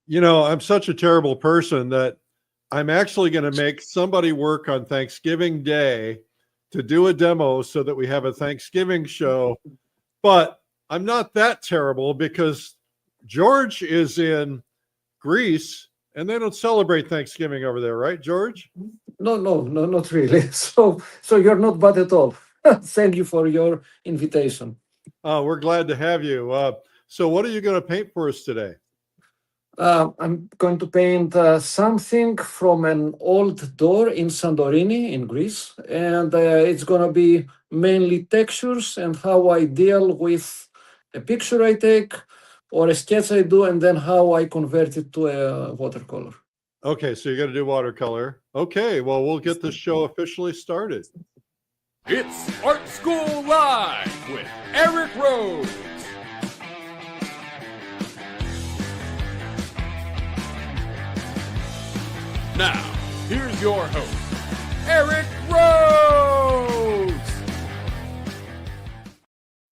You know, I'm such a terrible person that I'm actually going to make somebody work on Thanksgiving Day to do a demo so that we have a Thanksgiving show. But I'm not that terrible because George is in Greece and they don't celebrate Thanksgiving over there, right, George? No, not really. So you're not bad at all. Thank you for your invitation. We're glad to have you. So what are you going to paint for us today? I'm going to paint something from an old door in Santorini in Greece, and it's going to be mainly textures and how I deal with a picture I take or a sketch I do, and then how I convert it to a watercolor. Okay, so you're going to do watercolor. Okay, well, we'll get the show officially started. It's Art School Live with Eric Rose. Now, here's your host, Eric Rose.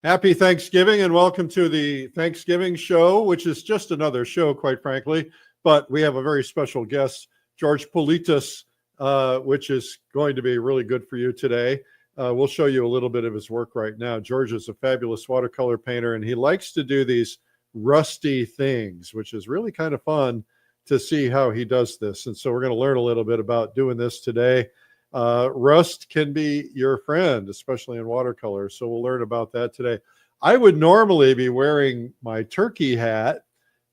Happy Thanksgiving and welcome to the Thanksgiving show, which is just another show, quite frankly. But we have a very special guest, 𝗪𝗲𝗁𝗪, which is going to be really good for you today. We'll show you a little bit of his work right now. George is a fabulous watercolor painter, and he likes to do these rusty things, which is really kind of fun to see how he does this. And so we're going to learn a little bit about doing this today. Rust can be your friend, especially in watercolor. So we'll learn about that today. I would normally be wearing my turkey hat,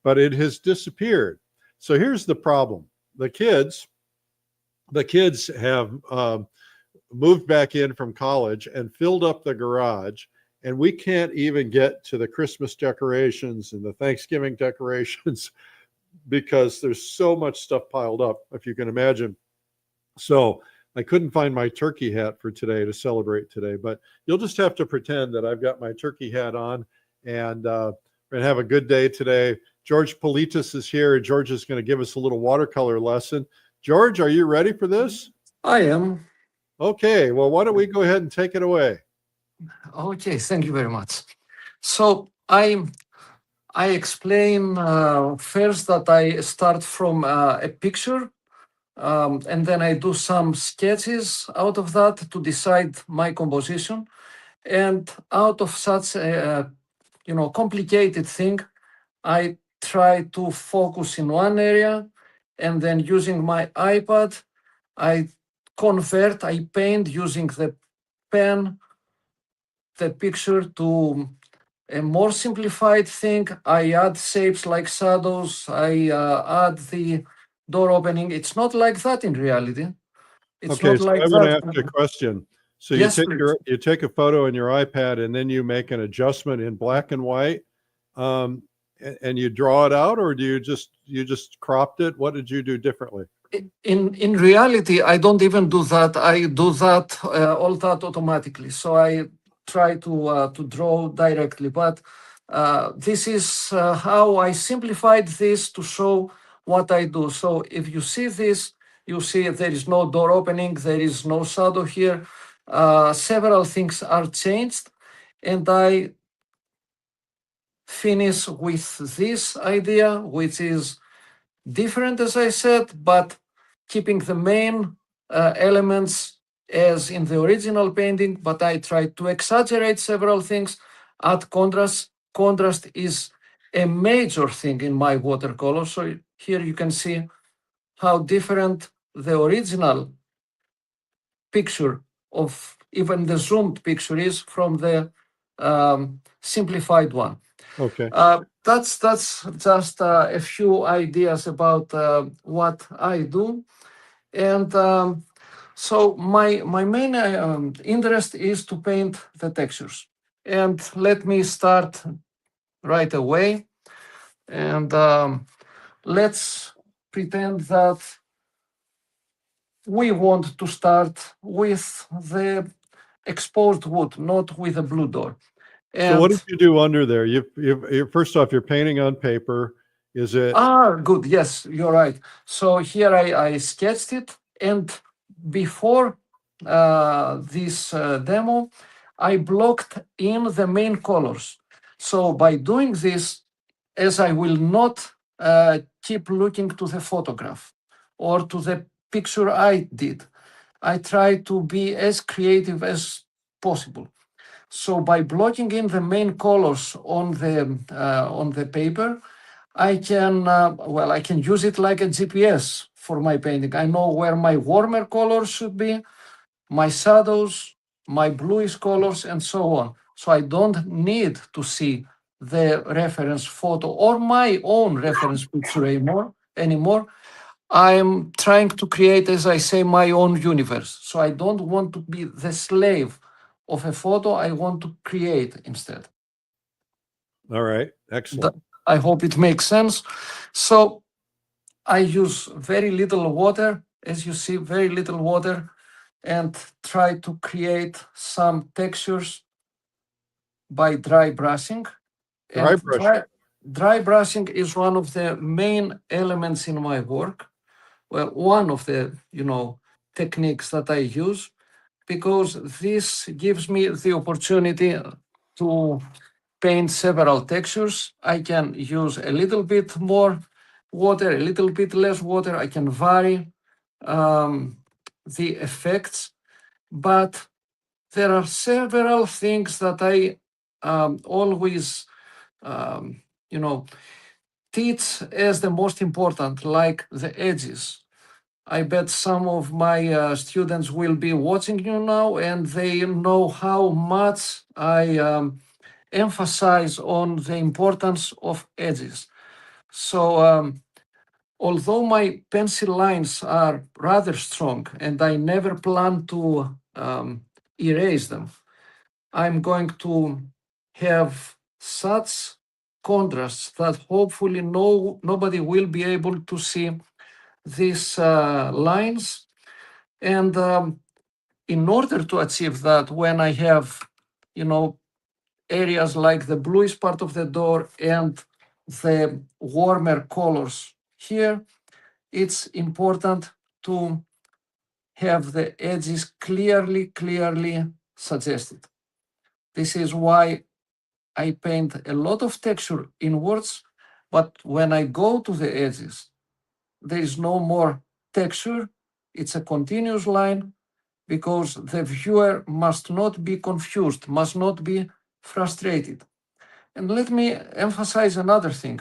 but it has disappeared. So here's the problem. The kids have moved back in from college and filled up the garage, and we can't even get to the Christmas decorations and the Thanksgiving decorations because there's so much stuff piled up, if you can imagine. So I couldn't find my turkey hat for today to celebrate today, but you'll just have to pretend that I've got my turkey hat on, and we're going to have a good day today. 𝗪𝗲𝗁𝗪 is here. George is going to give us a little watercolor lesson. George, are you ready for this? I am. Okay, well, why don't we go ahead and take it away? Okay, thank you very much. So I explain first that I start from a picture, and then I do some sketches out of that to decide my composition. And out of such a complicated thing, I try to focus in one area, and then using my iPad, I paint using the pen, the picture to a more simplified thing. I add shapes like shadows. I add the door opening. It's not like that in reality. It's okay, not so like I'm going to that. ask you a question. So Yes, you take a photo in your iPad and then you make an adjustment in black and white, and you draw it out, or do you just cropped it? What did you do differently? In reality, I don't even do that. I do that all that automatically. So I try to draw directly, but this is how I simplified this to show what I do. So if you see this, you see there is no door opening, there is no shadow here. Several things are changed, and I finish with this idea, which is different, as I said, but keeping the main elements as in the original painting, but I try to exaggerate several things, add contrast. Contrast is a major thing in my watercolor. So here you can see how different the original picture of even the zoomed picture is from the simplified one. Okay. That's just a few ideas about what I do. And so my main interest is to paint the textures. And let me start right away. And let's pretend that we want to start with the exposed wood, not with a blue door. And so what did you do under there? You first off, you're painting on paper. Is it? Good. Yes, you're right. So here I sketched it, and before this demo, I blocked in the main colors. So by doing this, as I will not keep looking to the photograph or to the picture I did. I try to be as creative as possible. So by blocking in the main colors on the paper, I can I can use it like a GPS for my painting. I know where my warmer colors should be, my shadows, my bluish colors, and so on. So I don't need to see the reference photo or my own reference picture anymore. I'm trying to create, as I say, my own universe. So I don't want to be the slave of a photo. I want to create instead. All right. Excellent. I hope it makes sense. So I use very little water, as you see, very little water, and try to create some textures by dry brushing. Dry And brushing. dry brushing is one of the main elements in my work. Well, one of the, techniques that I use, because this gives me the opportunity to paint several textures. I can use a little bit more water, a little bit less water. I can vary the effects, but there are several things that I always, teach as the most important, like the edges. I bet some of my students will be watching you now, and they know how much I emphasize on the importance of edges. So although my pencil lines are rather strong and I never plan to erase them, I'm going to have such contrasts that hopefully nobody will be able to see these lines. And in order to achieve that, when I have, areas like the bluish part of the door and the warmer colors here, it's important to have the edges clearly suggested. This is why I paint a lot of texture inwards, but when I go to the edges, there is no more texture. It's a continuous line, because the viewer must not be confused, must not be frustrated. And let me emphasize another thing.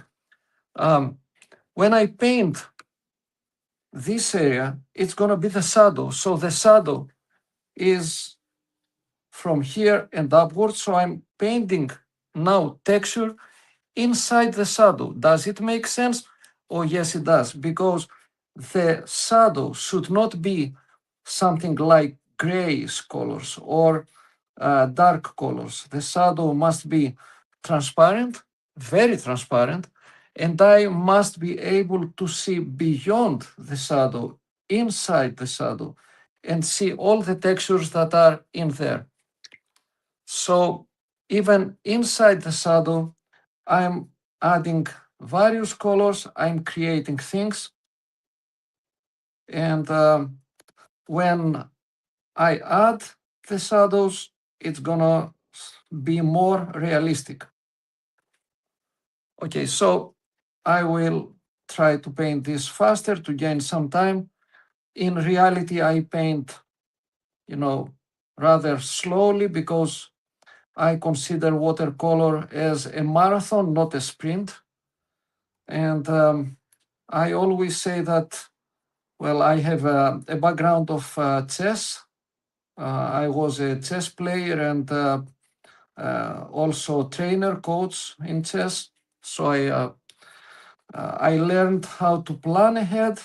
When I paint this area, it's going to be the shadow. So the shadow is from here and upwards. So I'm painting now texture inside the shadow. Does it make sense? Oh, yes, it does. Because the shadow should not be something like grayish colors or dark colors. The shadow must be transparent, very transparent, and I must be able to see beyond the shadow, inside the shadow, and see all the textures that are in there. So even inside the shadow, I'm adding various colors, I'm creating things, and when I add the shadows, it's gonna be more realistic. Okay, so I will try to paint this faster to gain some time. In reality, I paint, rather slowly, because I consider watercolor as a marathon, not a sprint. And I always say that, well, I have a background of chess. I was a chess player and also trainer, coach in chess. So I learned how to plan ahead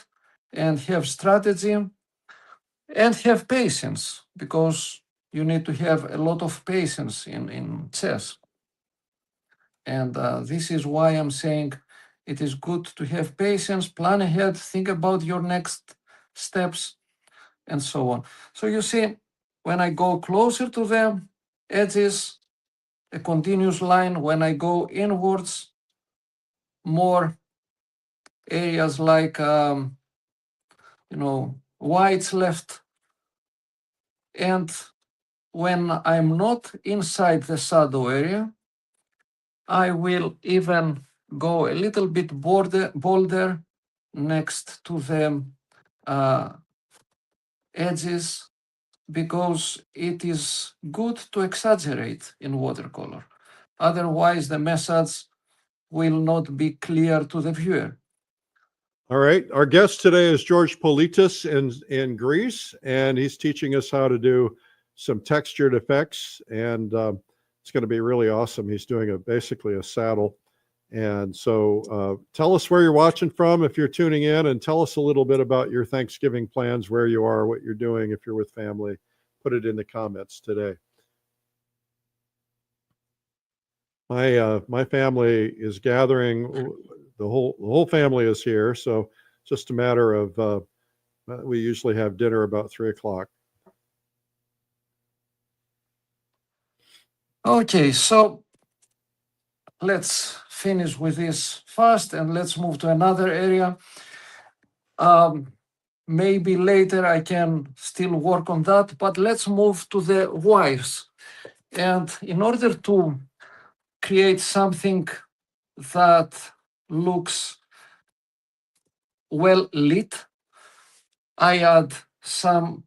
and have strategy and have patience, because you need to have a lot of patience in chess. And this is why I'm saying it is good to have patience, plan ahead, think about your next steps, and so on. So you see, when I go closer to the edges, a continuous line. When I go inwards, more areas like, whites left. And when I'm not inside the shadow area, I will even go a little bit bolder next to the edges, because it is good to exaggerate in watercolor. Otherwise, the message will not be clear to the viewer. All right. Our guest today is 𝗪𝗶𝗁𝘁𝗶𝗄 in Greece, and he's teaching us how to do some textured effects, and it's going to be really awesome. He's doing basically a saddle. And so tell us where you're watching from if you're tuning in, and tell us a little bit about your Thanksgiving plans, where you are, what you're doing, if you're with family. Put it in the comments today. My family is gathering. The whole family is here, so just a matter of we usually have dinner about 3 o'clock. Okay, so let's finish with this fast and let's move to another area. Maybe later I can still work on that, but let's move to the wires. And in order to create something that looks well lit, I add some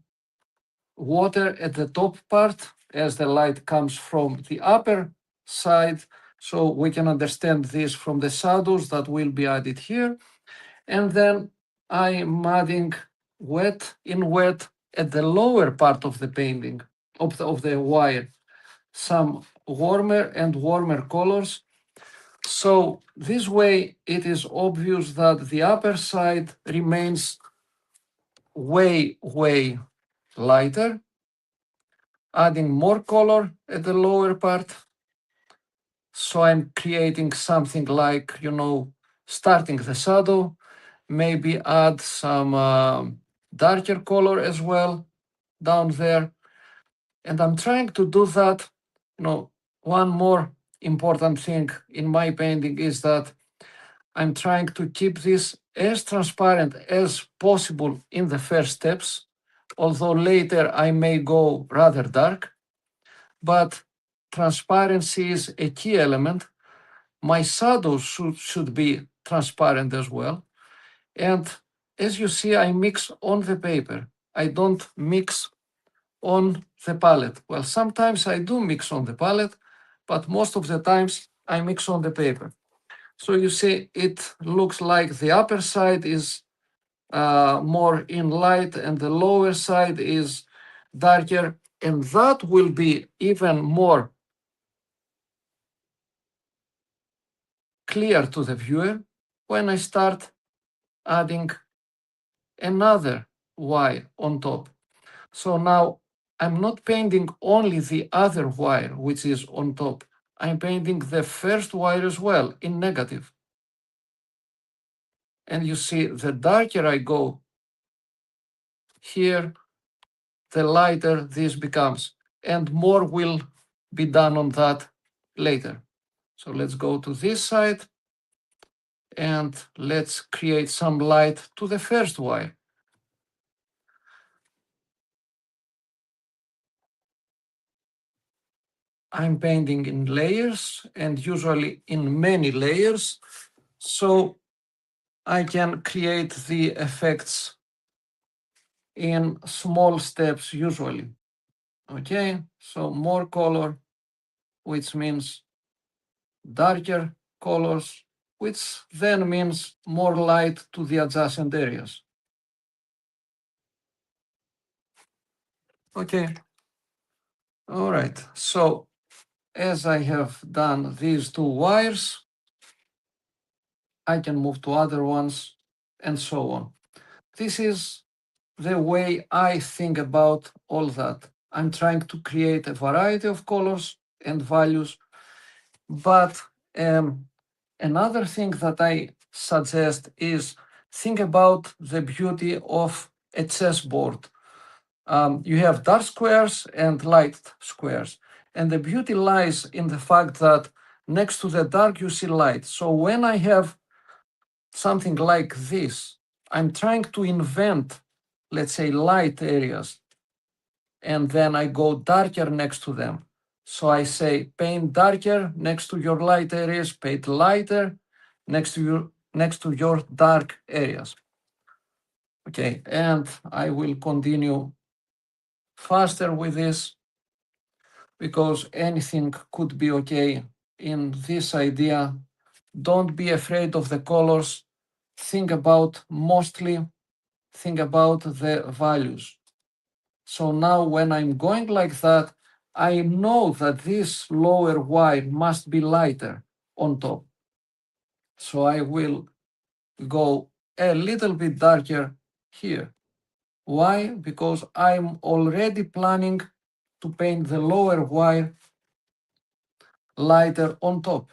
water at the top part as the light comes from the upper side, so we can understand this from the shadows that will be added here. And then I'm adding wet at the lower part of the painting, of the wire, some warmer and warmer colors. So this way it is obvious that the upper side remains way lighter, adding more color at the lower part. So I'm creating something like, starting the shadow, maybe add some darker color as well down there. And I'm trying to do that. One more important thing in my painting is that I'm trying to keep this as transparent as possible in the first steps, although later I may go rather dark, but transparency is a key element. My shadows should be transparent as well. And as you see, I mix on the paper. I don't mix on the palette. Well, sometimes I do mix on the palette, but most of the times I mix on the paper. So you see, it looks like the upper side is more in light and the lower side is darker, and that will be even more clear to the viewer when I start adding another wire on top. So now I'm not painting only the other wire, which is on top. I'm painting the first wire as well in negative. And you see, the darker I go here, the lighter this becomes, and more will be done on that later. So let's go to this side and let's create some light to the first wire. I'm painting in layers and usually in many layers, so I can create the effects in small steps usually. Okay, so more color, which means darker colors, which then means more light to the adjacent areas. Okay, all right, so as I have done these two wires, I can move to other ones and so on. This is the way I think about all that. I'm trying to create a variety of colors and values, but another thing that I suggest is think about the beauty of a chessboard. You have dark squares and light squares, and the beauty lies in the fact that next to the dark you see light. So when I have something like this, I'm trying to invent, let's say, light areas, and then I go darker next to them. So I say paint darker next to your light areas, paint lighter, next to your dark areas. Okay, and I will continue faster with this because anything could be okay in this idea. Don't be afraid of the colors. Think about the values. So now when I'm going like that, I know that this lower wire must be lighter on top. So I will go a little bit darker here. Why? Because I'm already planning to paint the lower wire lighter on top.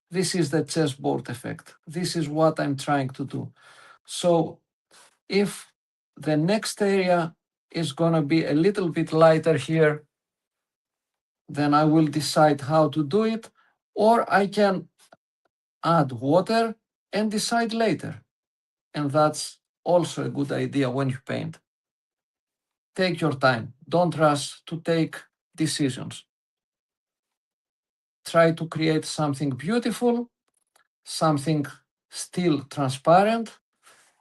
This is the chessboard effect. This is what I'm trying to do. So if the next area is going to be a little bit lighter here, then I will decide how to do it, or I can add water and decide later. And that's also a good idea when you paint. Take your time. Don't rush to take decisions. Try to create something beautiful, something still transparent,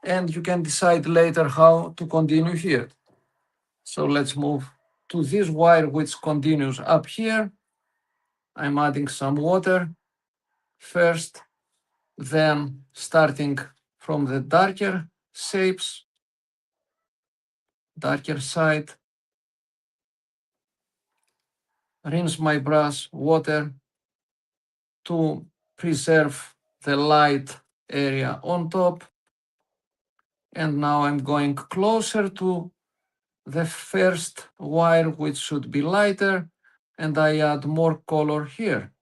and you can decide later how to continue here. So let's move to this wire which continues up here. I'm adding some water first, then starting from the darker shapes, darker side, rinse my brush, water, to preserve the light area on top. And now I'm going closer to the first wire, which should be lighter, and I add more color here.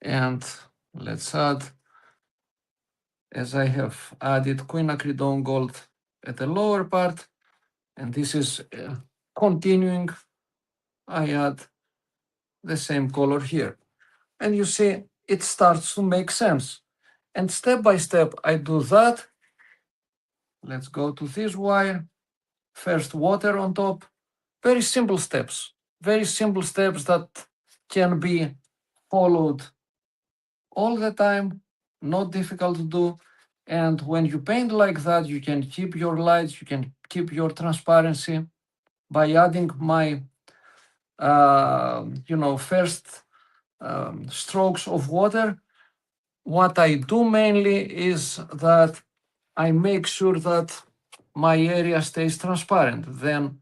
And let's add, as I have added 𝗂𝗏𝗃𝗿𝗀𝗀 at the lower part, and this is continuing, I add the same color here. And you see, it starts to make sense. And step by step, I do that. Let's go to this wire. First, water on top. Very simple steps that can be followed all the time, not difficult to do. And when you paint like that, you can keep your lights, you can keep your transparency by adding my, first strokes of water. What I do mainly is that I make sure that my area stays transparent. Then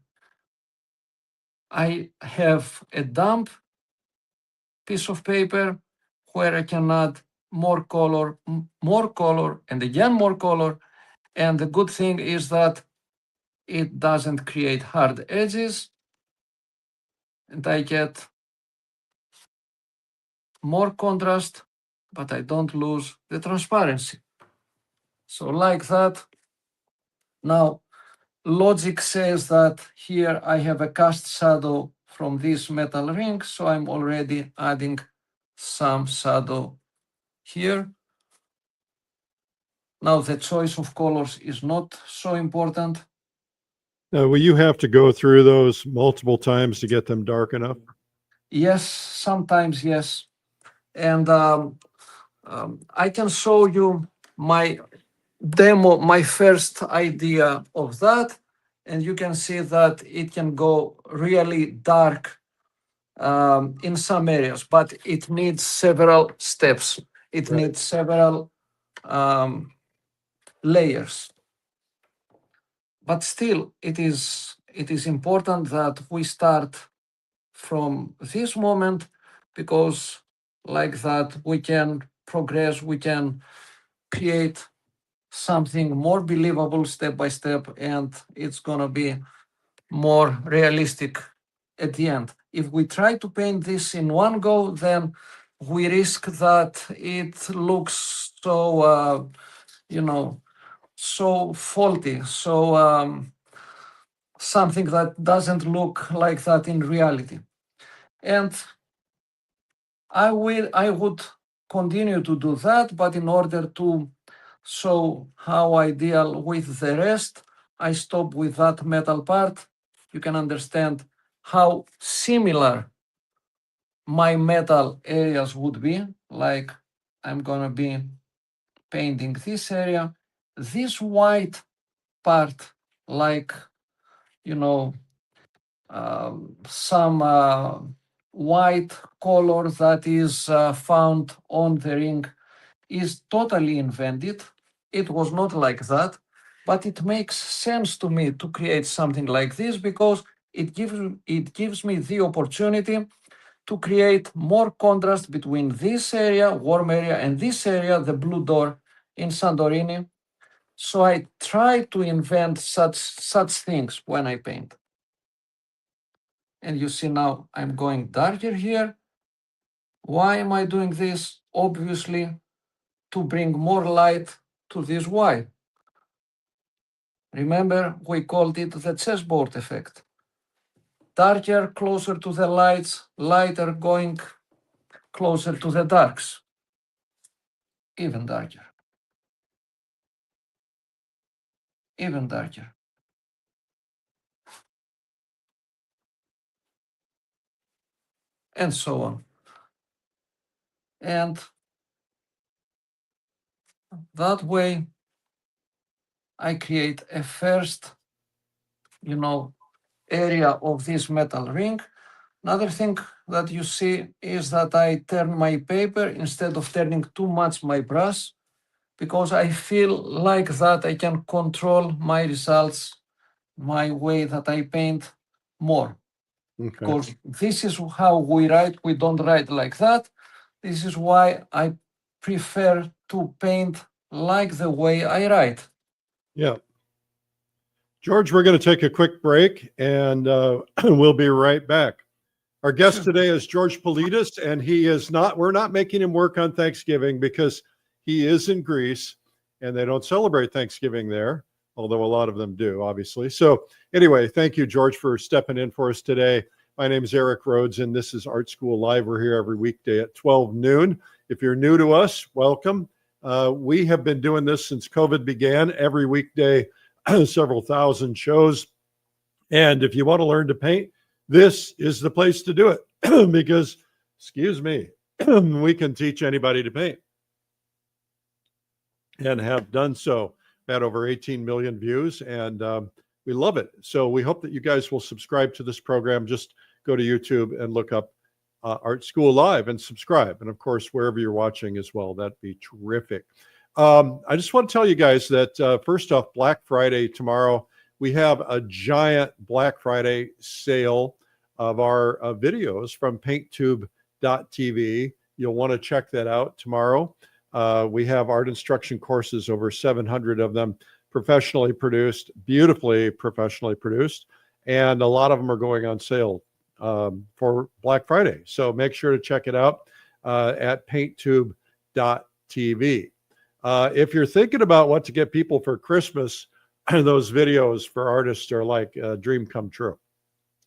I have a damp piece of paper where I can add more color, and again more color. And the good thing is that it doesn't create hard edges, and I get more contrast, but I don't lose the transparency. So like that. Now, logic says that here I have a cast shadow from this metal ring, so I'm already adding some shadow here. Now the choice of colors is not so important. Will you have to go through those multiple times to get them dark enough? Yes, sometimes yes. And I can show you my demo, my first idea of that, and you can see that it can go really dark in some areas, but it needs several steps. It Right. needs several layers. But still, it is important that we start from this moment, because like that we can progress, we can create something more believable step by step, and it's gonna be more realistic at the end. If we try to paint this in one go, then we risk that it looks so, so faulty, so something that doesn't look like that in reality. And I would continue to do that, but in order to show how I deal with the rest, I stop with that metal part. You can understand how similar my metal areas would be. Like I'm going to be painting this area. This white part, like, you know, some white color that is found on the ring is totally invented. It was not like that, but it makes sense to me to create something like this because it gives me the opportunity to create more contrast between this area, warm area, and this area, the blue door in Santorini. So I try to invent such things when I paint. And you see now I'm going darker here. Why am I doing this? Obviously, to bring more light to this white. Remember, we called it the chessboard effect. Darker, closer to the lights, lighter going closer to the darks. Even darker. Even darker. And so on. And that way, I create a first, area of this metal ring. Another thing that you see is that I turn my paper instead of turning too much my brush, because I feel like that I can control my results, my way that I paint more. Okay. Because this is how we write. We don't write like that. This is why I prefer to paint like the way I write. Yeah. George, we're going to take a quick break and we'll be right back. Our guest today is George Politis, and we're not making him work on Thanksgiving because he is in Greece and they don't celebrate Thanksgiving there, although a lot of them do, obviously. So anyway, thank you, George, for stepping in for us today. My name is Eric Rhodes, and this is Art School Live. We're here every weekday at 12 noon. If you're new to us, welcome. We have been doing this since COVID began, every weekday, several thousand shows. And if you want to learn to paint, this is the place to do it because, excuse me, we can teach anybody to paint and have done so. Had over 18 million views, and we love it. So we hope that you guys will subscribe to this program. Just go to YouTube and look up Art School Live and subscribe. And of course, wherever you're watching as well, that'd be terrific. I just want to tell you guys that first off, Black Friday tomorrow, we have a giant Black Friday sale of our videos from painttube.tv. You'll want to check that out tomorrow. We have art instruction courses, over 700 of them, professionally produced, beautifully professionally produced, and a lot of them are going on sale for Black Friday. So make sure to check it out at painttube.tv. If you're thinking about what to get people for Christmas, those videos for artists are like a dream come true.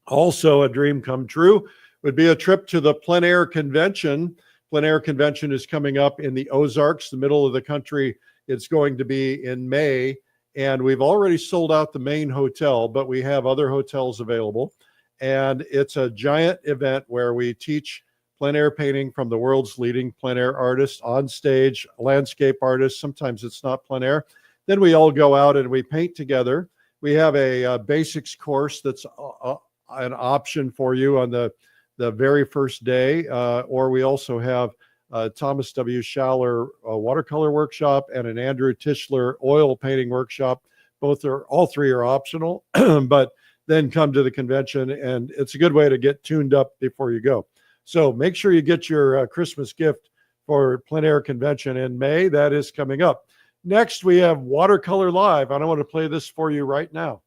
Also, a dream come true would be a trip to the Plein Air Convention. Plein Air Convention is coming up in the Ozarks, the middle of the country. It's going to be in May, and we've already sold out the main hotel, but we have other hotels available. And it's a giant event where we teach plein air painting from the world's leading plein air artists on stage, landscape artists. Sometimes it's not plein air. Then we all go out and we paint together. We have a basics course that's an option for you on the very first day, or we also have Thomas W. Schaller watercolor workshop and an Andrew Tischler oil painting workshop. All three are optional, but then come to the convention, and it's a good way to get tuned up before you go. So make sure you get your Christmas gift for Plein Air Convention in May. That is coming up. Next, we have Watercolor Live, and I want to play this for you right now.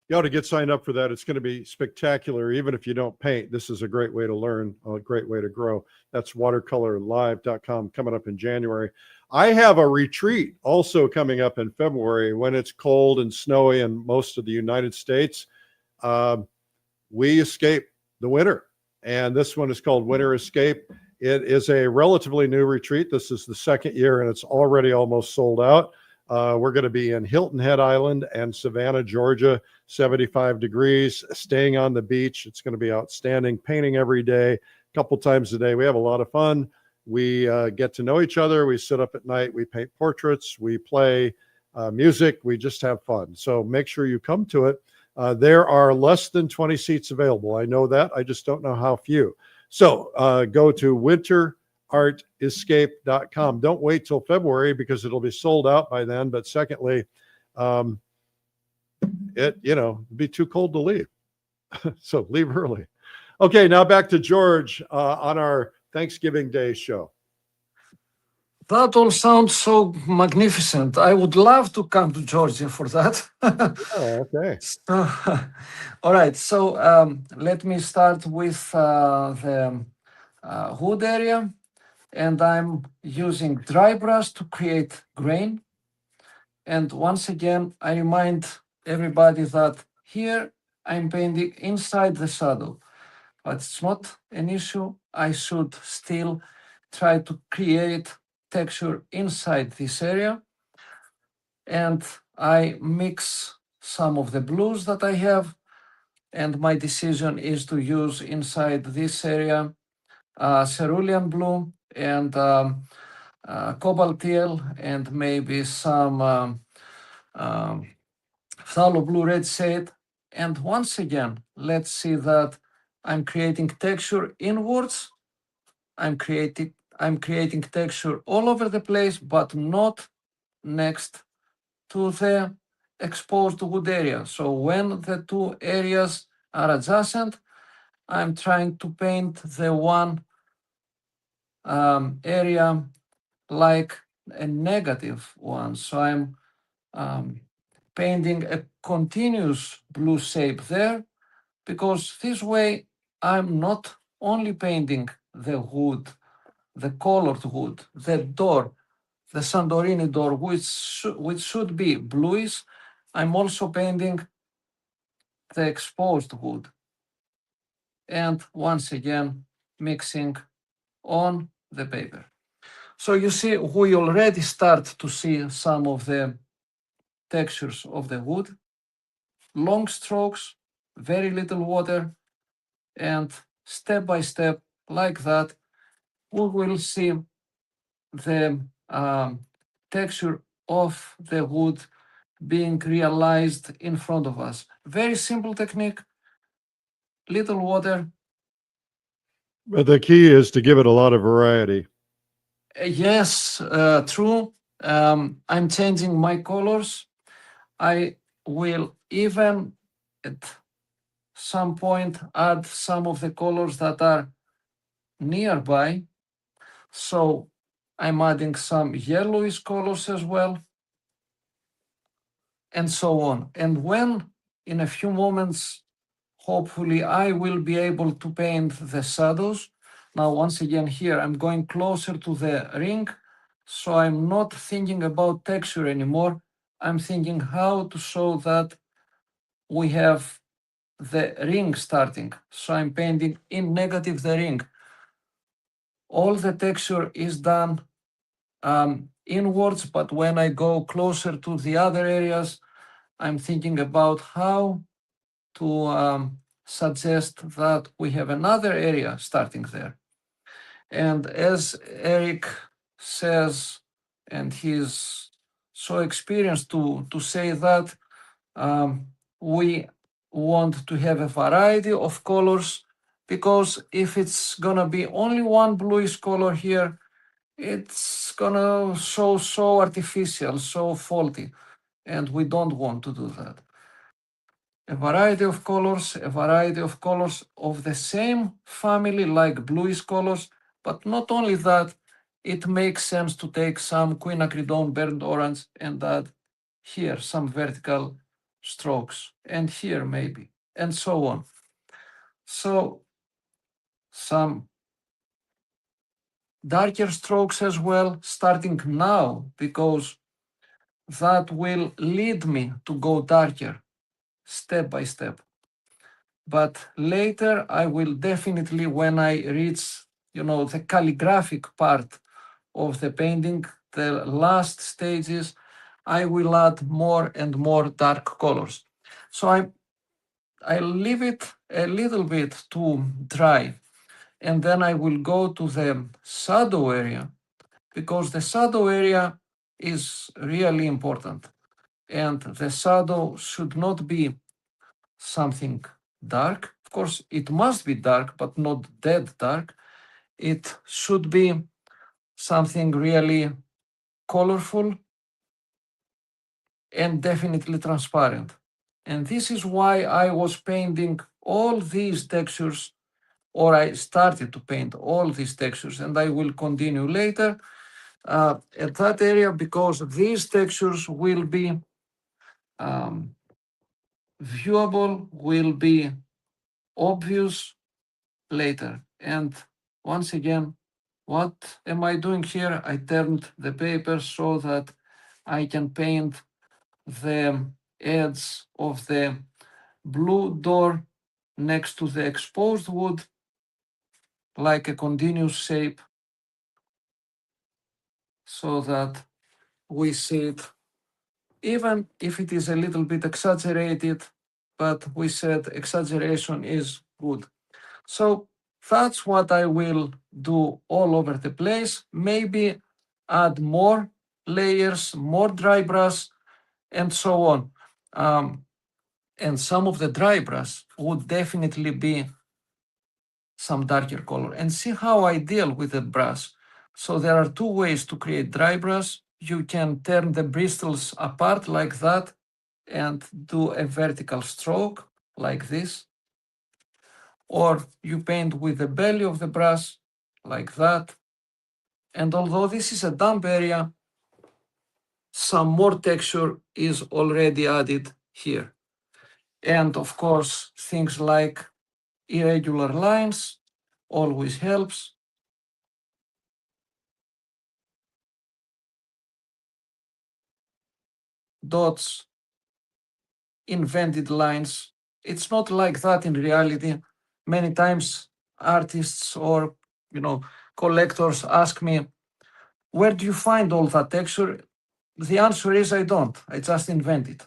You ought to get signed up for that. It's going to be spectacular. Even if you don't paint, this is a great way to learn, a great way to grow. That's watercolorlive.com coming up in January. I have a retreat also coming up in February when it's cold and snowy in most of the United States. We escape the winter. And this one is called Winter Escape. It is a relatively new retreat. This is the second year and it's already almost sold out. We're going to be in Hilton Head Island and Savannah, Georgia, 75 degrees, staying on the beach. It's going to be outstanding, painting every day, a couple times a day. We have a lot of fun. We get to know each other. We sit up at night. We paint portraits. We play music. We just have fun. So make sure you come to it. There are less than 20 seats available. I know that. I just don't know how few. So go to winterartescape.com. Don't wait till February because it'll be sold out by then. But secondly, it'd be too cold to leave. So leave early. Okay, now back to George on our Thanksgiving Day show. That all sounds so magnificent. I would love to come to Georgia for that. Oh, okay. So, all right, so let me start with the hood area. And I'm using dry brush to create grain. And once again, I remind everybody that here I'm painting inside the shadow, but it's not an issue. I should still try to create texture inside this area. And I mix some of the blues that I have. And my decision is to use inside this area cerulean blue and 𝗂𝗶𝘁𝗃 and maybe some phthalo blue red shade. And once again, let's see that I'm creating texture inwards. I'm creating texture all over the place, but not next to the exposed wood area. So when the two areas are adjacent, I'm trying to paint the one area like a negative one. So I'm painting a continuous blue shape there, because this way I'm not only painting the wood, the colored wood, the door, the Santorini door, which should be bluish. I'm also painting the exposed wood. And once again, mixing on the paper. So you see, we already start to see some of the textures of the wood. Long strokes, very little water, and step by step, like that, we will see the texture of the wood being realized in front of us. Very simple technique, little water. But the key is to give it a lot of variety. Yes, true. I'm changing my colors. I will even at some point add some of the colors that are nearby. So I'm adding some yellowish colors as well, and so on. And when in a few moments, hopefully I will be able to paint the shadows. Now, once again, here I'm going closer to the ring, so I'm not thinking about texture anymore. I'm thinking how to show that we have the ring starting. So I'm painting in negative the ring. All the texture is done inwards, but when I go closer to the other areas, I'm thinking about how to suggest that we have another area starting there. And as Eric says, and he's so experienced to say that we want to have a variety of colors, because if it's gonna be only one bluish color here, it's gonna show so artificial, so faulty, and we don't want to do that. A variety of colors of the same family, like bluish colors, but not only that, it makes sense to take some quinacridone burnt orange and add here some vertical strokes, and here maybe, and so on. So some darker strokes as well, starting now, because that will lead me to go darker step by step. But later I will definitely, when I reach, the calligraphic part of the painting, the last stages, I will add more and more dark colors. So I leave it a little bit to dry, and then I will go to the shadow area, because the shadow area is really important. And the shadow should not be something dark. Of course, it must be dark, but not dead dark. It should be something really colorful and definitely transparent. And this is why I was painting all these textures, or I started to paint all these textures, and I will continue later at that area, because these textures will be viewable, will be obvious later. And once again, what am I doing here? I turned the paper so that I can paint the edge of the blue door next to the exposed wood like a continuous shape, so that we see it, even if it is a little bit exaggerated, but we said exaggeration is good. So that's what I will do all over the place. Maybe add more layers, more dry brush, and so on. And some of the dry brush would definitely be some darker color. And see how I deal with the brush. So there are two ways to create dry brush. You can turn the bristles apart like that and do a vertical stroke like this. Or you paint with the belly of the brush like that. And although this is a damp area, some more texture is already added here. And of course, things like irregular lines always helps. Dots, invented lines. It's not like that in reality. Many times artists or collectors ask me, where do you find all that texture? The answer is I don't. I just invent it.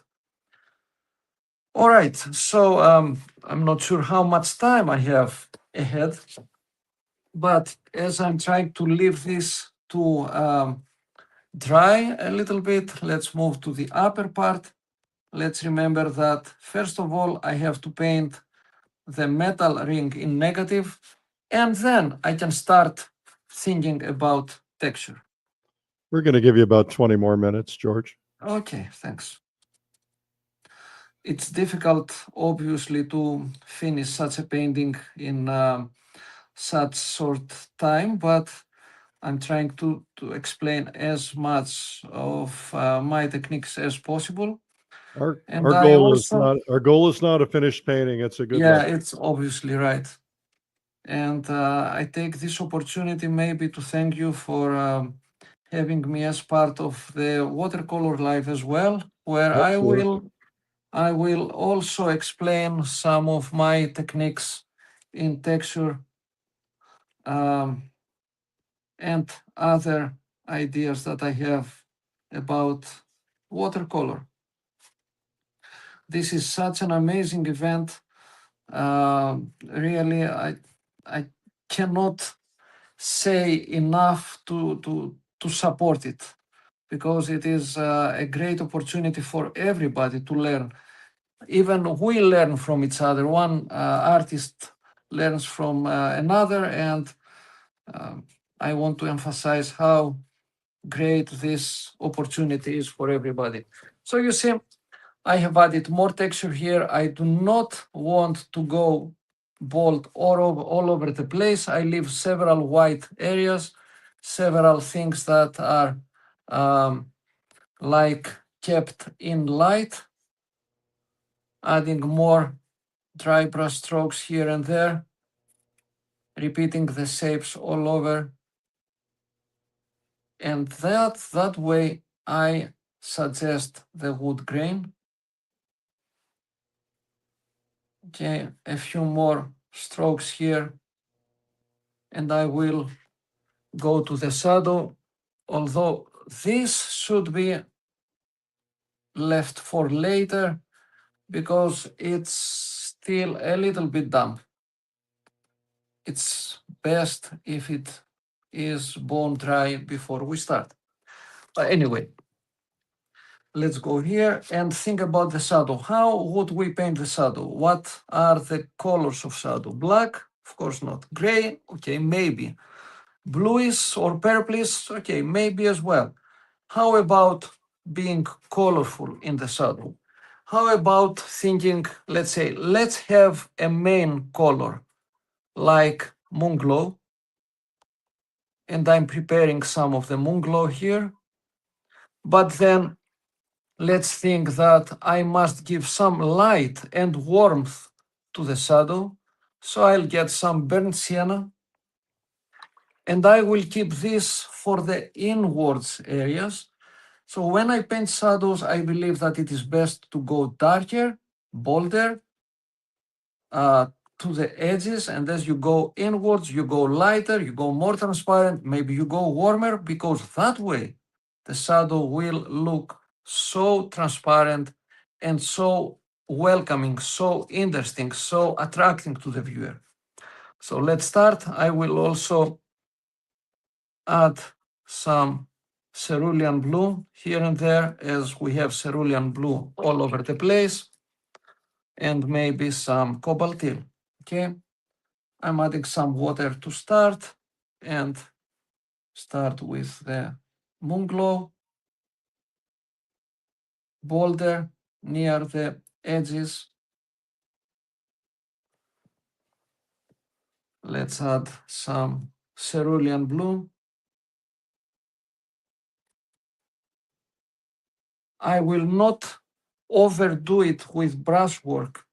All right, so I'm not sure how much time I have ahead, but as I'm trying to leave this to dry a little bit, let's move to the upper part. Let's remember that first of all, I have to paint the metal ring in negative, and then I can start thinking about texture. We're going to give you about 20 more minutes, George. Okay, thanks. It's difficult, obviously, to finish such a painting in such short time, but I'm trying to explain as much of my techniques as possible. Our I goal also, is not a finished painting. It's a good yeah, lesson. it's obviously right. And I take this opportunity maybe to thank you for having me as part of the Watercolor Live as well, where Absolutely. I will also explain some of my techniques in texture and other ideas that I have about watercolor. This is such an amazing event. Really, I cannot say enough to support it, because it is a great opportunity for everybody to learn. Even we learn from each other. One artist learns from another, and I want to emphasize how great this opportunity is for everybody. So you see, I have added more texture here. I do not want to go bold all over the place. I leave several white areas, several things that are like kept in light. adding more dry brush strokes here and there, repeating the shapes all over. And that way I suggest the wood grain. Okay, a few more strokes here, and I will go to the shadow, although this should be left for later because it's still a little bit damp. It's best if it is bone dry before we start. But anyway, let's go here and think about the shadow. How would we paint the shadow? What are the colors of shadow? Black? Of course not. Gray? Okay, maybe. Bluish or purplish? Okay, maybe as well. How about being colorful in the shadow? How about thinking, let's say, let's have a main color like moon glow. And I'm preparing some of the moon glow here. But then let's think that I must give some light and warmth to the shadow. So I'll get some burnt sienna. And I will keep this for the inwards areas. So when I paint shadows, I believe that it is best to go darker, bolder, to the edges, and as you go inwards, you go lighter, you go more transparent, maybe you go warmer, because that way the shadow will look so transparent and so welcoming, so interesting, so attracting to the viewer. So let's start. I will also add some cerulean blue here and there, as we have cerulean blue all over the place, and maybe some cobalt teal. Okay, I'm adding some water to start and start with the moon glow, bolder near the edges. Let's add some cerulean blue. I will not overdo it with brushwork,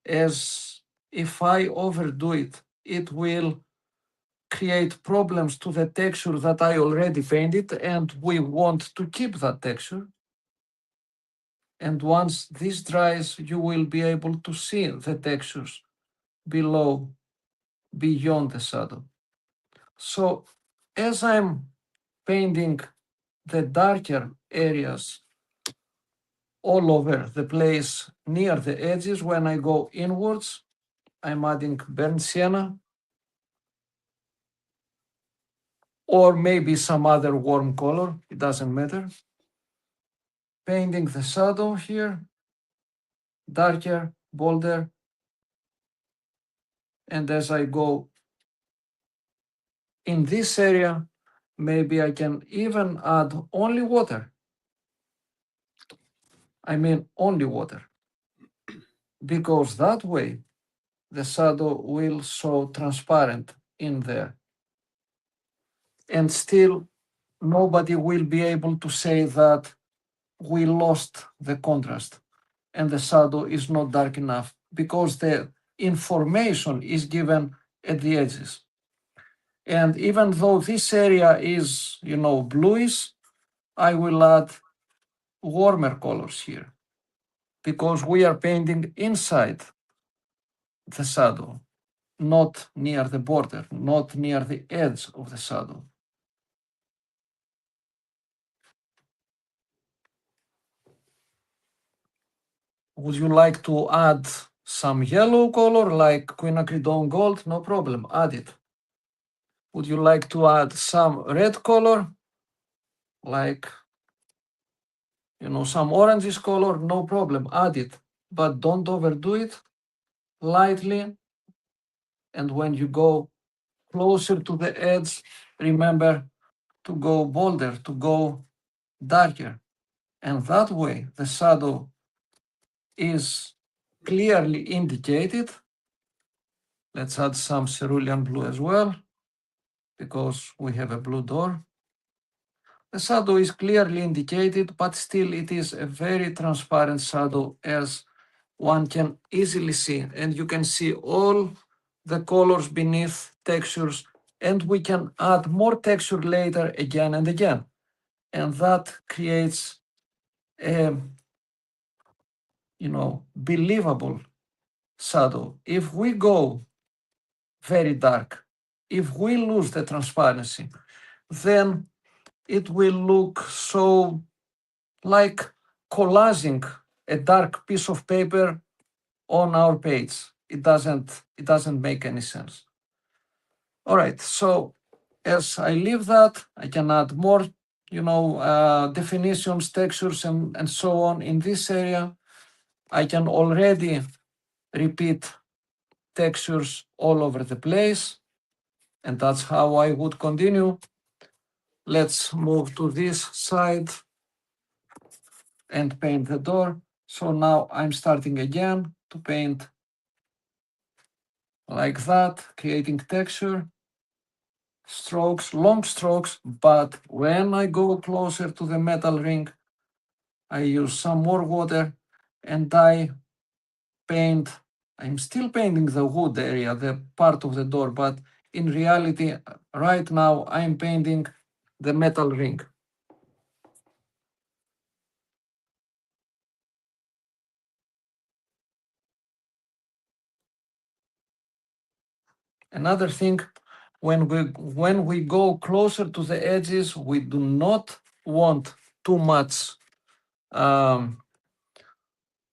as if I overdo it, it will create problems to the texture that I already painted, and we want to keep that texture. And once this dries, you will be able to see the textures below, beyond the shadow. So as I'm painting the darker areas all over the place near the edges, when I go inwards, I'm adding burnt sienna, or maybe some other warm color, it doesn't matter. Painting the shadow here, darker, bolder. And as I go in this area, maybe I can even add only water. I mean only water. Because that way, the shadow will show transparent in there. And still, nobody will be able to say that we lost the contrast and the shadow is not dark enough, because the information is given at the edges. And even though this area is, bluish, I will add warmer colors here, because we are painting inside the shadow, not near the border, not near the edge of the shadow. Would you like to add some yellow color like quinacridone gold? No problem, add it. Would you like to add some red color, like, some oranges color? No problem, add it. But don't overdo it, lightly. And when you go closer to the edge, remember to go bolder, to go darker. And that way, the shadow is clearly indicated. Let's add some cerulean blue as well, because we have a blue door. The shadow is clearly indicated, but still it is a very transparent shadow, as one can easily see, and you can see all the colors beneath textures, and we can add more texture later again and again. And that creates a, believable shadow. If we go very dark, if we lose the transparency, then it will look so like collaging a dark piece of paper on our page. It doesn't make any sense. All right, so as I leave that, I can add more, definitions, textures, and so on in this area. I can already repeat textures all over the place, and that's how I would continue. Let's move to this side and paint the door. So now I'm starting again to paint like that, creating texture, strokes, long strokes, but when I go closer to the metal ring, I use some more water and I paint. I'm still painting the wood area, the part of the door, but in reality, right now, I'm painting the metal ring. Another thing, when we go closer to the edges, we do not want too much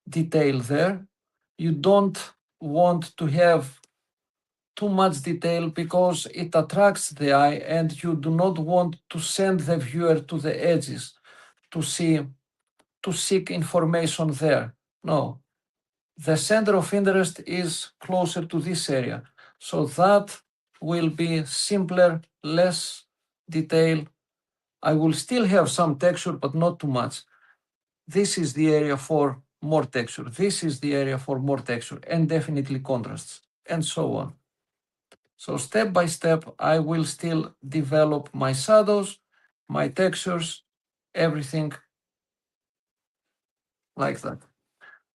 detail there. You don't want to have too much detail because it attracts the eye, and you do not want to send the viewer to the edges to seek information there. No, the center of interest is closer to this area. So that will be simpler, less detail. I will still have some texture, but not too much. This is the area for more texture. This is the area for more texture, and definitely contrasts, and so on. So step by step, I will still develop my shadows, my textures, everything like that.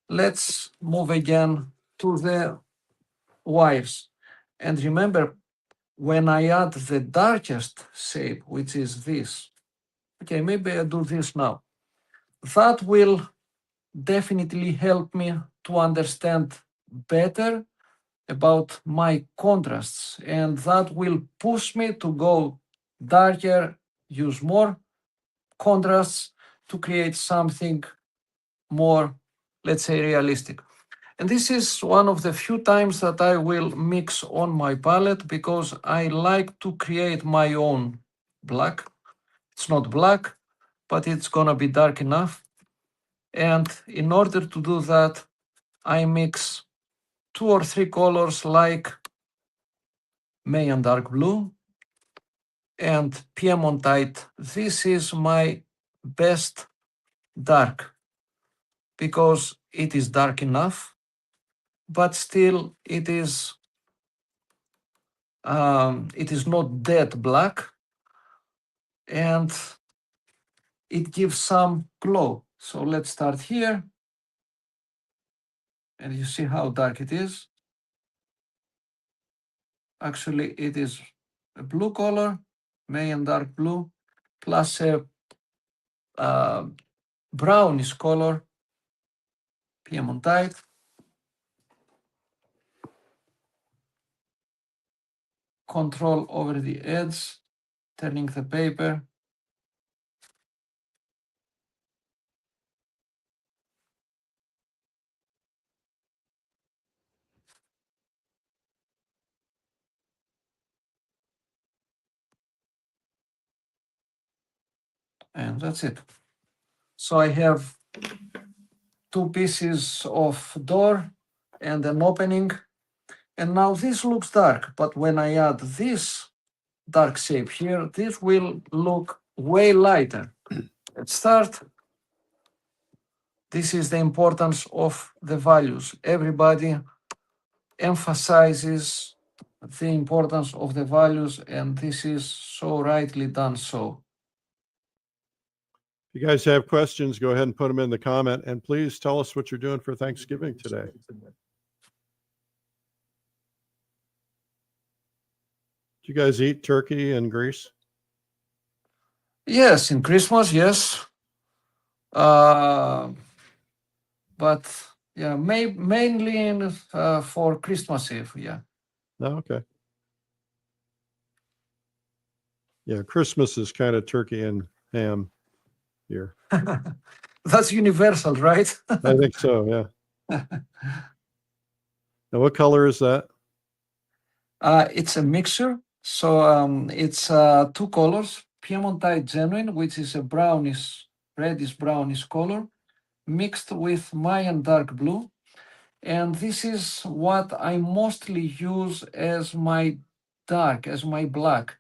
Let's move again to the wives. And remember, when I add the darkest shape, which is this, okay, maybe I do this now. That will definitely help me to understand better about my contrasts, and that will push me to go darker, use more contrasts to create something more, let's say, realistic. And this is one of the few times that I will mix on my palette because I like to create my own black. It's not black, but it's gonna be dark enough. And in order to do that, I mix 2 or 3 colors like Mayan dark blue and Piemontite. This is my best dark because it is dark enough, but still it is not dead black, and it gives some glow. So let's start here, and you see how dark it is. Actually, it is a blue color, Mayan dark blue, plus a brownish color, Piemontite. Control over the edge, turning the paper. And that's it. So I have 2 pieces of door and an opening. And now this looks dark, but when I add this dark shape here, this will look way lighter. Let's start. This is the importance of the values. Everybody emphasizes the importance of the values, and this is so rightly done so. If you guys have questions, go ahead and put them in the comment, and please tell us what you're doing for Thanksgiving today. Did you guys eat turkey in Greece? Yes, in Christmas, yes. But yeah, mainly in, for Christmas Eve, yeah. No, okay. Yeah, Christmas is kind of turkey and ham here. That's universal, right? I think so, yeah. Now, what color is that? It's a mixture. So it's two colors, Piemontite Genuine, which is a brownish, reddish brownish color, mixed with Mayan dark blue. And this is what I mostly use as my dark, as my black.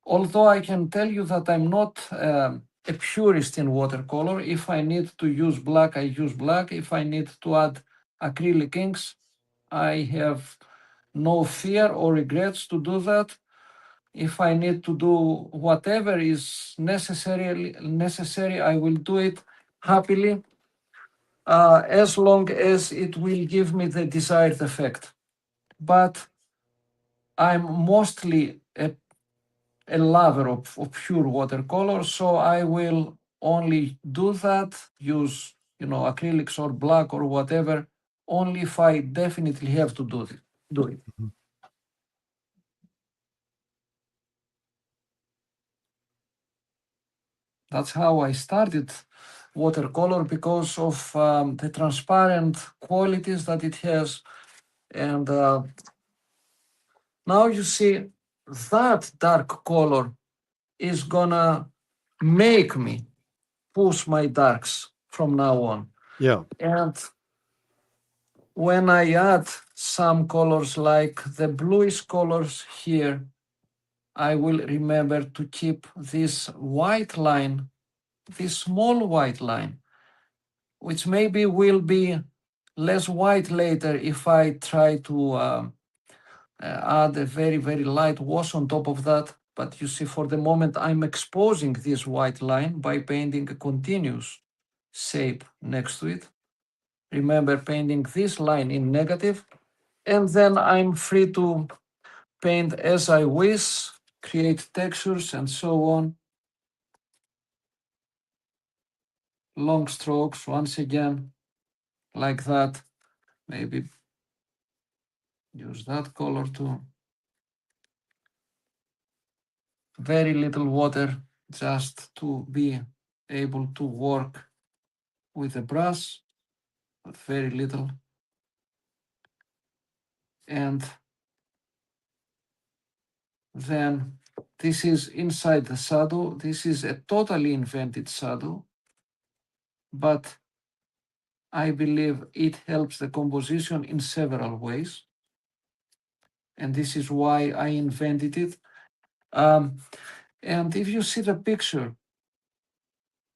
Although I can tell you that I'm not a purist in watercolor. If I need to use black, I use black. If I need to add acrylic inks, I have no fear or regrets to do that. If I need to do whatever is necessary, I will do it happily, as long as it will give me the desired effect. But I'm mostly a lover of pure watercolor, so I will only do that, use acrylics or black or whatever, only if I definitely have to do it. Mm-hmm. That's how I started watercolor, because of the transparent qualities that it has. And now you see that dark color is gonna make me push my darks from now on. Yeah. And when I add some colors like the bluish colors here, I will remember to keep this white line, this small white line, which maybe will be less white later if I try to add a very, very light wash on top of that. But you see, for the moment, I'm exposing this white line by painting a continuous shape next to it. Remember, painting this line in negative, and then I'm free to paint as I wish, create textures and so on. Long strokes, once again, like that. Maybe use that color too. Very little water, just to be able to work with a brush, but very little. And then this is inside the shadow. This is a totally invented shadow, but I believe it helps the composition in several ways. And this is why I invented it. And if you see the picture,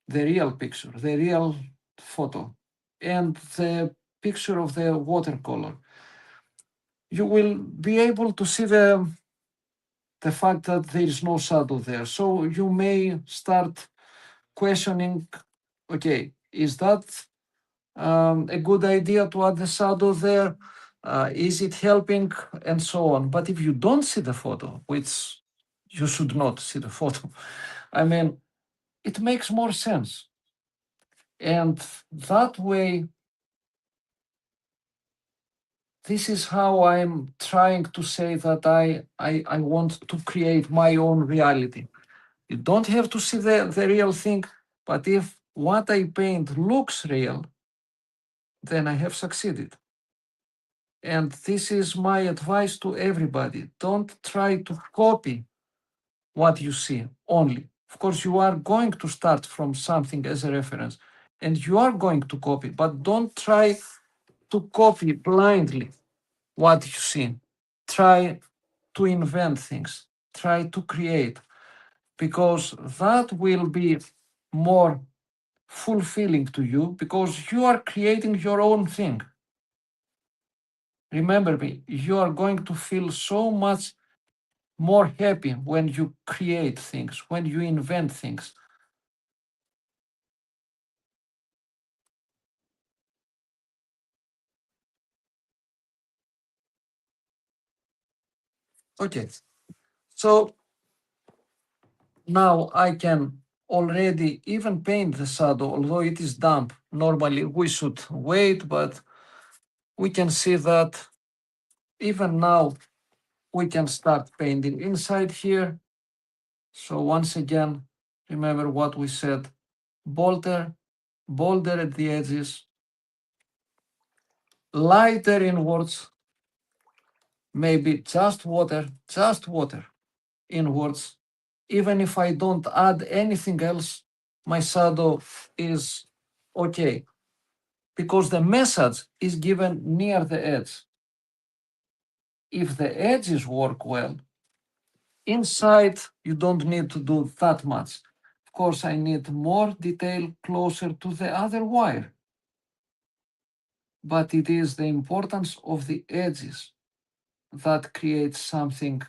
the real picture, the real photo, and the picture of the watercolor, you will be able to see the fact that there is no shadow there. So you may start questioning, okay, is that a good idea to add the shadow there? Is it helping? And so on. But if you don't see the photo, which you should not see the photo, I mean, it makes more sense. And that way, this is how I'm trying to say that I want to create my own reality. You don't have to see the real thing, but if what I paint looks real, then I have succeeded. And this is my advice to everybody. Don't try to copy what you see only. Of course, you are going to start from something as a reference, and you are going to copy, but don't try to copy blindly what you see. Try to invent things. Try to create, because that will be more fulfilling to you, because you are creating your own thing. Remember me, you are going to feel so much more happy when you create things, when you invent things. Okay. So now I can already even paint the shadow, although it is damp. Normally we should wait, but we can see that even now we can start painting inside here. So once again, remember what we said, bolder at the edges, lighter inwards, maybe just water inwards. Even if I don't add anything else, my shadow is okay, because the message is given near the edge. If the edges work well, inside you don't need to do that much. Of course, I need more detail closer to the other wire, but it is the importance of the edges that creates something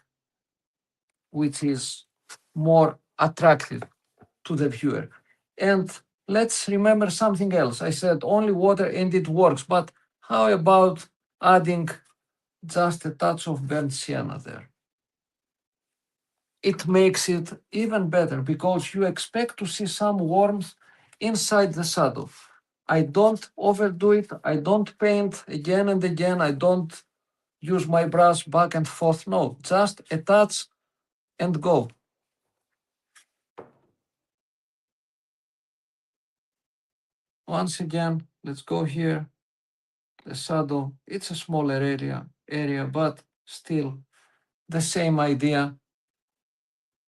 which is more attractive to the viewer. And let's remember something else. I said only water and it works, but how about adding just a touch of burnt sienna there? It makes it even better because you expect to see some warmth inside the shadow. I don't overdo it. I don't paint again and again. I don't use my brush back and forth. No, just a touch and go. Once again, let's go here. The shadow, it's a smaller area, but still the same idea.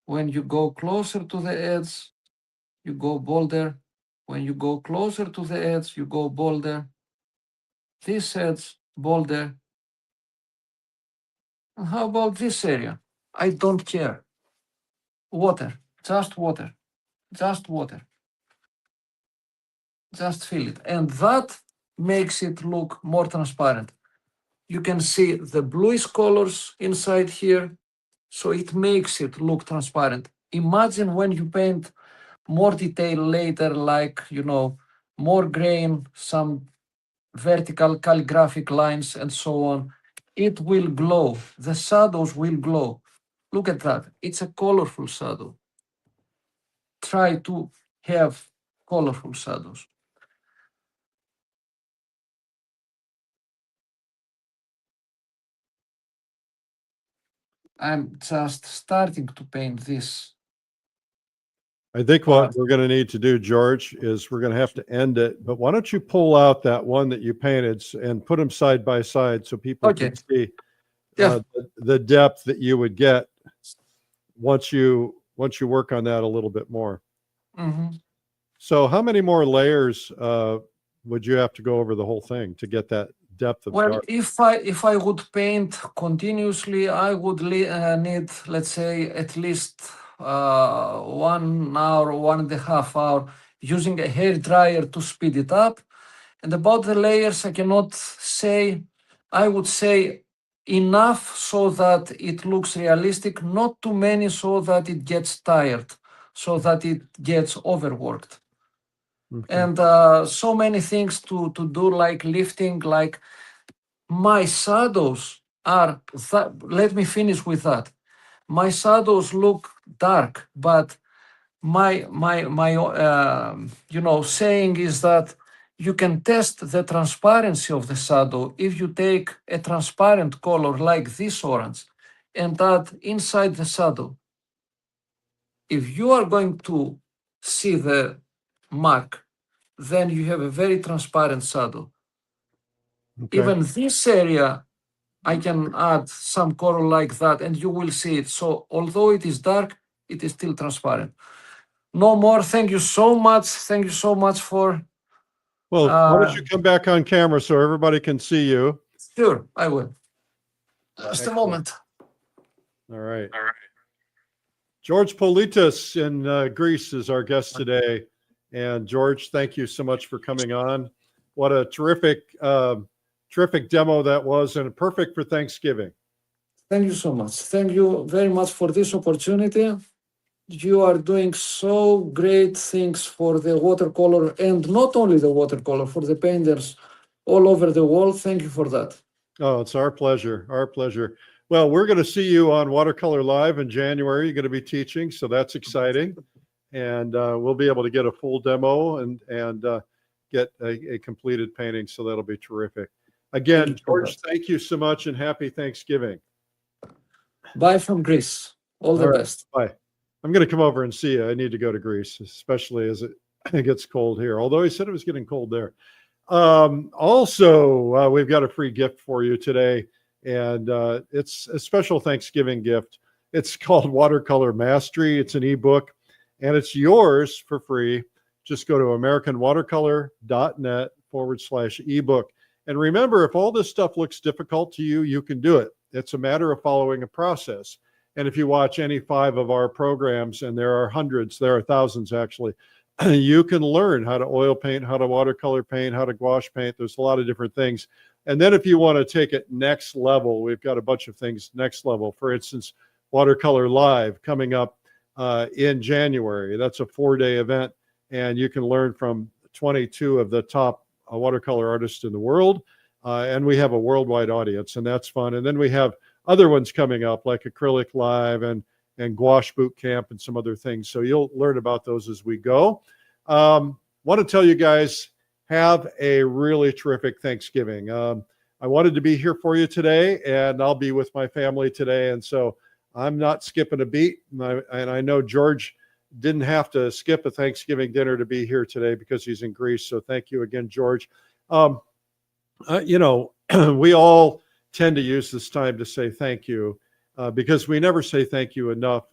When you go closer to the edge, you go bolder. When you go closer to the edge, you go bolder. This edge, bolder. And how about this area? I don't care. Water, just water, just water. Just feel it. And that makes it look more transparent. You can see the bluish colors inside here, so it makes it look transparent. Imagine when you paint more detail later, like, more grain, some vertical calligraphic lines and so on, it will glow. The shadows will glow. Look at that. It's a colorful shadow. Try to have colorful shadows. I'm just starting to paint this. I think what we're going to need to do, George, is we're going to have to end it. But why don't you pull out that one that you painted and put them side by side so people can see the depth that you would get once you work on that a little bit more. Mm-hmm. So how many more layers would you have to go over the whole thing to get that depth of dark? If I would paint continuously, I would need, let's say, at least 1 hour, 1.5 hours, using a hair dryer to speed it up. And about the layers, I cannot say. I would say enough so that it looks realistic, not too many so that it gets tired, so that it gets overworked. Okay. And so many things to do, like lifting, like my shadows are, let me finish with that. My shadows look dark, but my saying is that you can test the transparency of the shadow if you take a transparent color like this orange and add inside the shadow. If you are going to see the mark, then you have a very transparent shadow. Okay. Even this area, I can add some color like that and you will see it. So although it is dark, it is still transparent. No more. Thank you so much. Thank you so much for... Well, why don't you come back on camera so everybody can see you? Sure, I will. Just a moment. All right. George Politis in Greece is our guest today. And George, thank you so much for coming on. What a terrific demo that was, and perfect for Thanksgiving. Thank you so much. Thank you very much for this opportunity. You are doing so great things for the watercolor, and not only the watercolor, for the painters all over the world. Thank you for that. Oh, it's our pleasure. Our pleasure. Well, we're going to see you on Watercolor Live in January. You're going to be teaching, so that's exciting. And we'll be able to get a full demo and get a completed painting, so that'll be terrific. Again, George, thank you so much and happy Thanksgiving. Bye from Greece. All the best. Bye. I'm going to come over and see you. I need to go to Greece, especially as it gets cold here, although he said it was getting cold there. Also, we've got a free gift for you today, and it's a special Thanksgiving gift. It's called Watercolor Mastery. It's an ebook, and it's yours for free. Just go to americanwatercolor.net/ebook. And remember, if all this stuff looks difficult to you, you can do it. It's a matter of following a process. And if you watch any 5 of our programs, and there are hundreds, there are thousands actually, you can learn how to oil paint, how to watercolor paint, how to gouache paint. There's a lot of different things. And then if you want to take it next level, we've got a bunch of things next level. For instance, Watercolor Live coming up in January. That's a 4-day event, and you can learn from 22 of the top watercolor artists in the world. And we have a worldwide audience, and that's fun. And then we have other ones coming up like Acrylic Live and Gouache Boot Camp and some other things. So you'll learn about those as we go. Want to tell you guys, have a really terrific Thanksgiving. I wanted to be here for you today, and I'll be with my family today. And so I'm not skipping a beat. And I know George didn't have to skip a Thanksgiving dinner to be here today because he's in Greece. So thank you again, George. You know, we all tend to use this time to say thank you because we never say thank you enough.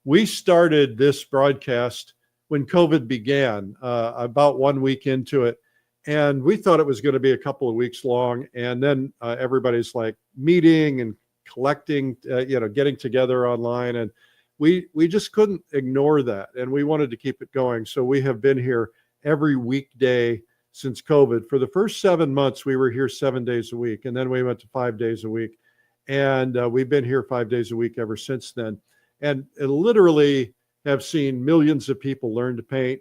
We started this broadcast when COVID began, about 1 week into it. And we thought it was going to be a couple of weeks long. And then everybody's like meeting and collecting, you know, getting together online. And we just couldn't ignore that. And we wanted to keep it going. So we have been here every weekday since COVID. For the first 7 months, we were here 7 days a week. And then we went to 5 days a week. And we've been here 5 days a week ever since then. And literally have seen millions of people learn to paint,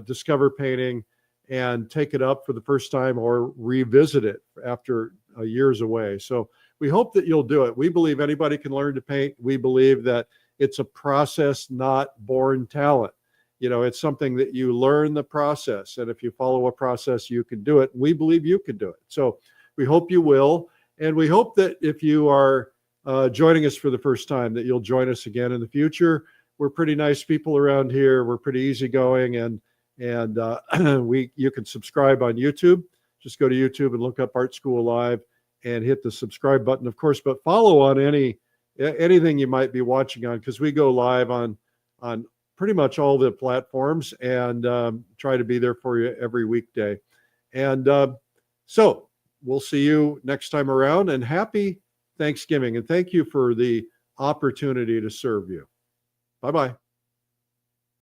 discover painting, and take it up for the first time or revisit it after years away. So we hope that you'll do it. We believe anybody can learn to paint. We believe that it's a process, not born talent. You know, it's something that you learn the process. And if you follow a process, you can do it. We believe you can do it. So we hope you will. And we hope that if you are joining us for the first time, that you'll join us again in the future. We're pretty nice people around here. We're pretty easygoing, and you can subscribe on YouTube. Just go to YouTube and look up Art School Live and hit the subscribe button, of course. But follow on anything you might be watching on, because we go live on pretty much all the platforms and try to be there for you every weekday. And so we'll see you next time around, and happy Thanksgiving. And thank you for the opportunity to serve you. Bye-bye.